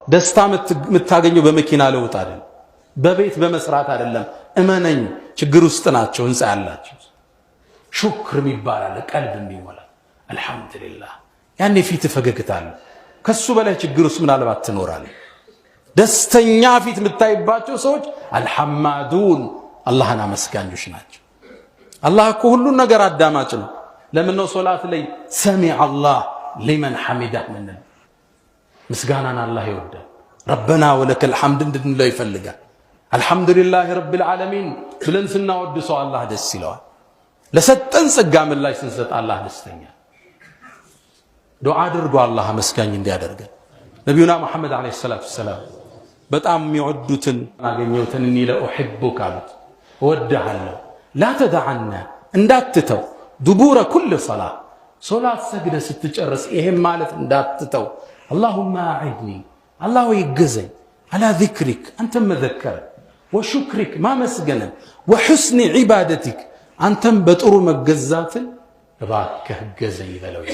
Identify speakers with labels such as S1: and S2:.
S1: ደስታ የምታገኘው በመኪና ለውጥ አይደለም፣ በቤት በመስራት አይደለም። እመነኝ ችግር ውስጥ ናቸው ህንፃ ያላቸው። ሹክር የሚባል ቀልብ የሚሞላ አልহামዱሊላህ ያኔ ፊት ፈገግታለ። ከሱ በላይ ችግር ውስጥ ምናልባት ትኖራለህ። ደስተኛ ፊት የምታይባቸው ሰዎች አልሐማዱን አላህን አመስጋኞች ናቸው። አላህ እኮ ሁሉን ነገር አዳማጭ ነው። ለምን ነው ሶላት ላይ ሰሚዐ አላህ ሊመን ሐሚደህ ምን ምስጋናን አላህ ይወዳል። ረበና ወለከል ሐምድ እንድንለው ይፈልጋል። አልহামዱሊላህ ረቢል ዓለሚን ብለን ስናወድሰው አላህ ደስ ይለዋል። ለሰጠን ጸጋ ምላሽ ስንሰጥ አላህ ደስተኛ። ዱዓ አድርጎ አላህ መስጋኝ እንዲያደርገን ነብዩና መሐመድ አለይሂ ሰላቱ ሰላም በጣም የሚወዱትን አገኘውትን እኒ ለኡሂቡከ አሉት። እወድሃለሁ ላ ተደዐና እንዳትተው ዱቡረ ኩል ሶላት ሶላት ሰግደ ስትጨርስ ይሄም ማለት እንዳትተው اللهم أعدني الله يجزي على ذكرك أنت مذكر وشكرك ما مسجنا وحسن عبادتك أنت بطر مجزات باك جزي ذلوي